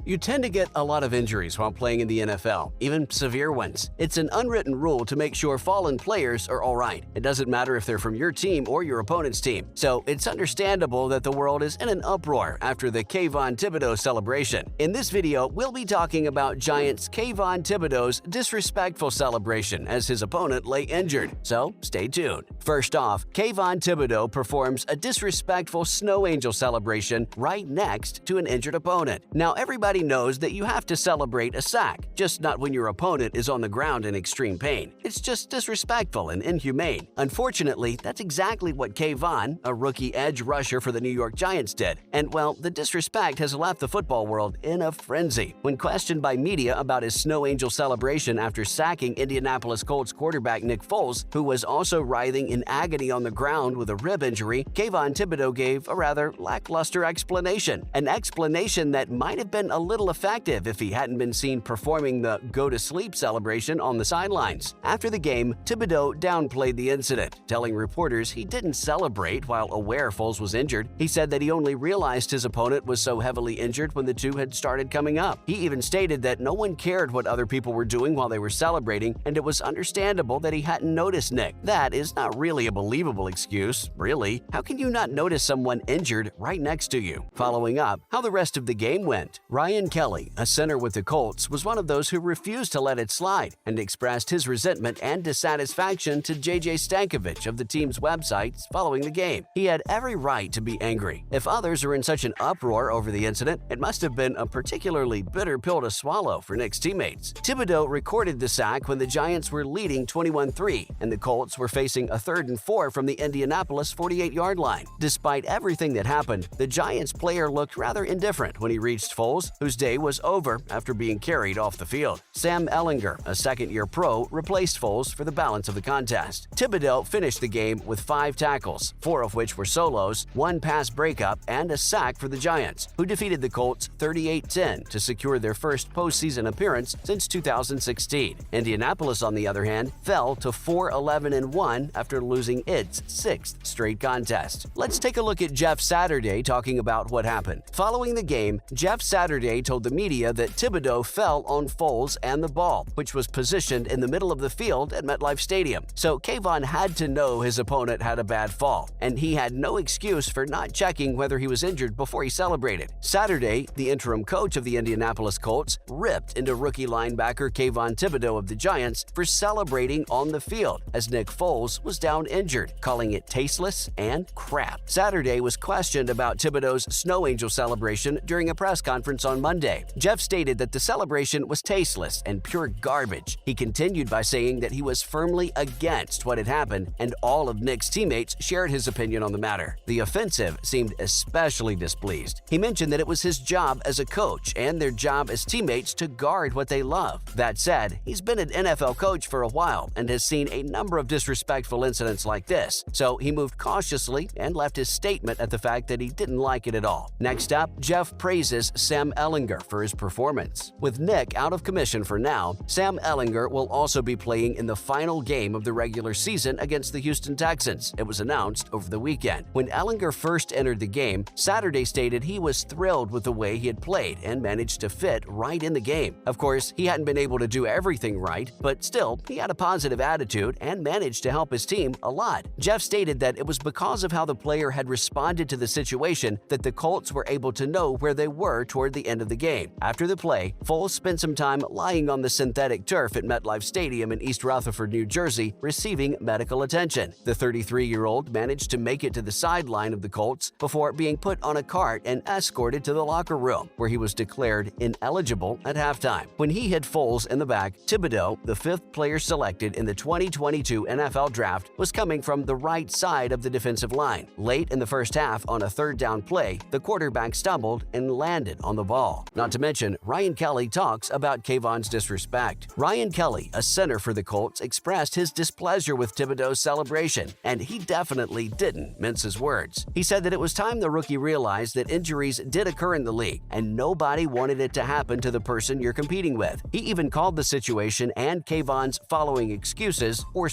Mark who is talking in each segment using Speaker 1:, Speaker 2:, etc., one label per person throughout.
Speaker 1: You tend to get a lot of injuries while playing in the NFL, even severe ones. It's an unwritten rule to make sure fallen players are alright. It doesn't matter if they're from your team or your opponent's team. So it's understandable that the world is in an uproar after the Kayvon Thibodeaux celebration. In this video, we'll be talking about Giants' Kayvon Thibodeaux's disrespectful celebration as his opponent lay injured. So stay tuned. First off, Kayvon Thibodeaux performs a disrespectful snow angel celebration right next to an injured opponent. Now everybody knows that you have to celebrate a sack, just not when your opponent is on the ground in extreme pain. It's just disrespectful and inhumane. Unfortunately, that's exactly what Kayvon, a rookie edge rusher for the New York Giants, did. And well, the disrespect has left the football world in a frenzy. When questioned by media about his snow angel celebration after sacking Indianapolis Colts quarterback Nick Foles, who was also writhing in agony on the ground with a rib injury, Kayvon Thibodeaux gave a rather lackluster explanation. An explanation that might have been a little effective if he hadn't been seen performing the go-to-sleep celebration on the sidelines. After the game, Thibodeaux downplayed the incident, telling reporters he didn't celebrate while aware Foles was injured. He said that he only realized his opponent was so heavily injured when the two had started coming up. He even stated that no one cared what other people were doing while they were celebrating, and it was understandable that he hadn't noticed Nick. That is not really a believable excuse, really. How can you not notice someone injured right next to you? Following up, how the rest of the game went. Ryan Kelly, a center with the Colts, was one of those who refused to let it slide and expressed his resentment and dissatisfaction to J.J. Stankovic of the team's websites following the game. He had every right to be angry. If others are in such an uproar over the incident, it must have been a particularly bitter pill to swallow for Nick's teammates. Thibodeaux recorded the sack when the Giants were leading 21-3 and the Colts were facing a 3rd and 4 from the Indianapolis 48-yard line. Despite everything that happened, the Giants player looked rather indifferent when he reached Foles, whose day was over after being carried off the field. Sam Ehlinger, a second-year pro, replaced Foles for the balance of the contest. Thibodeaux finished the game with 5 tackles, 4 of which were solos, 1 pass breakup, and a sack for the Giants, who defeated the Colts 38-10 to secure their first postseason appearance since 2016. Indianapolis, on the other hand, fell to 4-11-1 after losing its 6th straight contest. Let's take a look at Jeff Saturday talking about what happened. Following the game, Jeff Saturday told the media that Thibodeaux fell on Foles and the ball, which was positioned in the middle of the field at MetLife Stadium. So Kayvon had to know his opponent had a bad fall, and he had no excuse for not checking whether he was injured before he celebrated. Saturday, the interim coach of the Indianapolis Colts, ripped into rookie linebacker Kayvon Thibodeaux of the Giants for celebrating on the field as Nick Foles was down injured, calling it tasteless and crap. Saturday was questioned about Thibodeaux's snow angel celebration during a press conference on Monday. Jeff stated that the celebration was tasteless and pure garbage. He continued by saying that he was firmly against what had happened, and all of Nick's teammates shared his opinion on the matter. The offensive seemed especially displeased. He mentioned that it was his job as a coach and their job as teammates to guard what they love. That said, he's been an NFL coach for a while and has seen a number of disrespectful incidents like this, so he moved cautiously and left his statement at the fact that he didn't like it at all. Next up, Jeff praises Sam Ehlinger for his performance. With Nick out of commission for now, Sam Ehlinger will also be playing in the final game of the regular season against the Houston Texans. It was announced over the weekend. When Ehlinger first entered the game, Saturday stated he was thrilled with the way he had played and managed to fit right in the game. Of course, he hadn't been able to do everything right, but still, he had a positive attitude and managed to help his team a lot. Jeff stated that it was because of how the player had responded to the situation that the Colts were able to know where they were toward the end of the game. After the play, Foles spent some time lying on the synthetic turf at MetLife Stadium in East Rutherford, New Jersey, receiving medical attention. The 33-year-old managed to make it to the sideline of the Colts before being put on a cart and escorted to the locker room, where he was declared ineligible at halftime. When he hit Foles in the back, Thibodeaux, the 5th player selected in the 2022 NFL Draft, was coming from the right side of the defensive line. Late in the first half, on a 3rd down play, the quarterback stumbled and landed on the ball. Not to mention, Ryan Kelly talks about Kayvon's disrespect. Ryan Kelly, a center for the Colts, expressed his displeasure with Thibodeaux's celebration, and he definitely didn't mince his words. He said that it was time the rookie realized that injuries did occur in the league, and nobody wanted it to happen to the person you're competing with. He even called the situation and Kayvon's following excuses or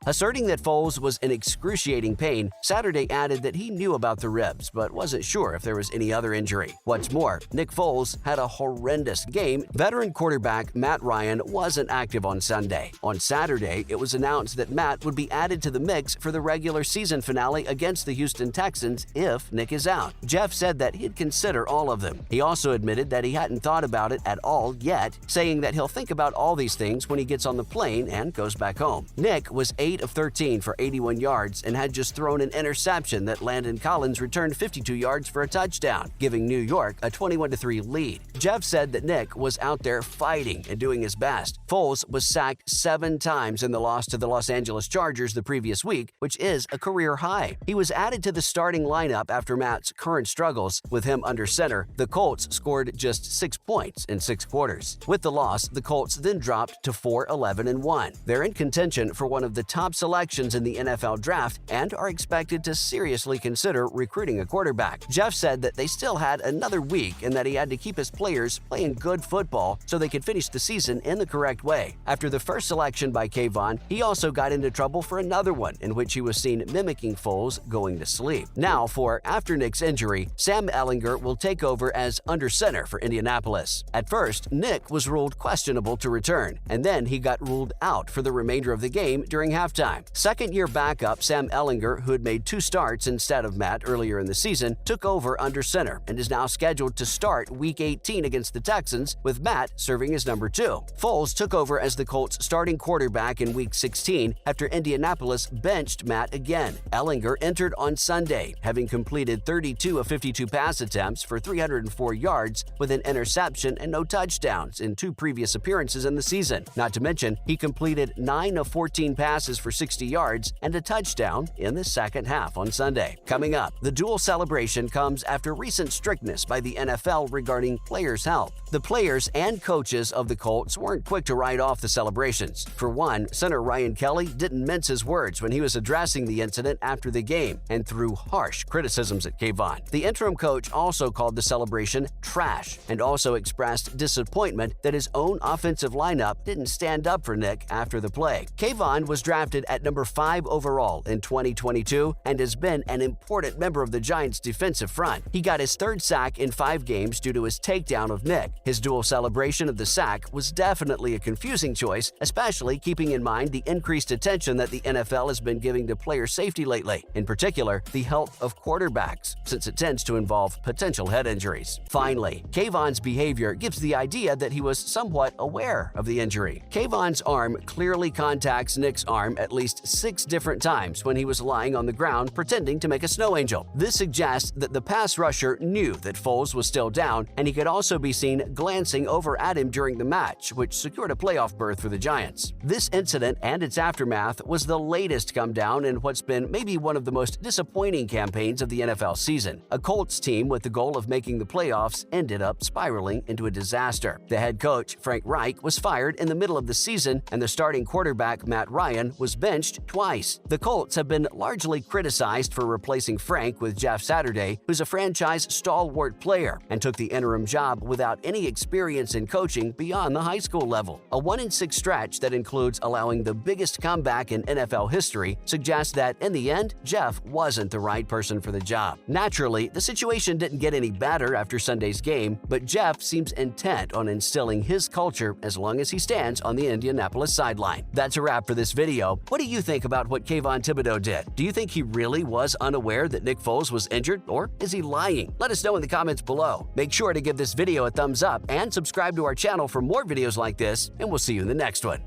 Speaker 1: Asserting that Foles was in excruciating pain, Saturday added that he knew about the ribs but wasn't sure if there was any other injury. What's more, Nick Foles had a horrendous game. Veteran quarterback Matt Ryan wasn't active on Sunday. On Saturday, it was announced that Matt would be added to the mix for the regular season finale against the Houston Texans if Nick is out. Jeff said that he'd consider all of them. He also admitted that he hadn't thought about it at all yet, saying that he'll think about all these things when he gets on the plane and goes back home. Nick was 8 of 13 for 81 yards and had just thrown an interception that Landon Collins returned 52 yards for a touchdown, giving New York a 21-3 lead. Jeff said that Nick was out there fighting and doing his best. Foles was sacked 7 times in the loss to the Los Angeles Chargers the previous week, which is a career high. He was added to the starting lineup after Matt's current struggles. With him under center, the Colts scored just 6 points in 6 quarters. With the loss, the Colts then dropped to 4-11-1. They're in contention for one of the top selections in the NFL draft and are expected to seriously consider recruiting a quarterback. Jeff said that they still had another week and that he had to keep his players playing good football so they could finish the season in the correct way. After the first selection by Kayvon, he also got into trouble for another one in which he was seen mimicking Foles going to sleep. Now, for after Nick's injury, Sam Ehlinger will take over as under center for Indianapolis. At first, Nick was ruled questionable to return, and then he got ruled out for the remainder of the game during halftime. Second-year backup Sam Ehlinger, who had made 2 starts instead of Matt earlier in the season, took over under center and is now scheduled to start Week 18 against the Texans, with Matt serving as number 2. Foles took over as the Colts' starting quarterback in Week 16 after Indianapolis benched Matt again. Ehlinger entered on Sunday, having completed 32 of 52 pass attempts for 304 yards with an interception and no touchdowns in 2 previous appearances in the season. Not to mention, he completed 9 of 14 passes for 60 yards and a touchdown in the second half on Sunday. Coming up, the dual celebration comes after recent strictness by the NFL regarding players' health. The players and coaches of the Colts weren't quick to write off the celebrations. For one, center Ryan Kelly didn't mince his words when he was addressing the incident after the game and threw harsh criticisms at Kayvon. The interim coach also called the celebration trash and also expressed disappointment that his own offensive lineup didn't stand up for Nick after the play. Kayvon was drafted at number 5 overall in 2022 and has been an important member of the Giants' defensive front. He got his 3rd sack in 5 games due to his takedown of Nick. His dual celebration of the sack was definitely a confusing choice, especially keeping in mind the increased attention that the NFL has been giving to player safety lately, in particular, the health of quarterbacks, since it tends to involve potential head injuries. Finally, Kayvon's behavior gives the idea that he was somewhat aware of the injury. Kayvon's arm clearly contacts Nick's arm at least 6 different times when he was lying on the ground pretending to make a snow angel. This suggests that the pass rusher knew that Foles was still down, and he could also be seen glancing over at him during the match, which secured a playoff berth for the Giants. This incident and its aftermath was the latest come down in what's been maybe one of the most disappointing campaigns of the NFL season. A Colts team with the goal of making the playoffs ended up spiraling into a disaster. The head coach, Frank Reich, was fired in the middle of the season, and the starting quarterback, Matt Ryan, was benched twice. The Colts have been largely criticized for replacing Frank with Jeff Saturday, who's a franchise stalwart player and took the interim job without any experience in coaching beyond the high school level. A 1-6 stretch that includes allowing the biggest comeback in NFL history suggests that, in the end, Jeff wasn't the right person for the job. Naturally, the situation didn't get any better after Sunday's game, but Jeff seems intent on instilling his culture as long as he stands on the Indianapolis sideline. That's a wrap for this video. What do you think about what Kayvon Thibodeaux did? Do you think he really was unaware that Nick Foles was injured, or is he lying? Let us know in the comments below. Make sure to give this video a thumbs up and subscribe to our channel for more videos like this, and we'll see you in the next one.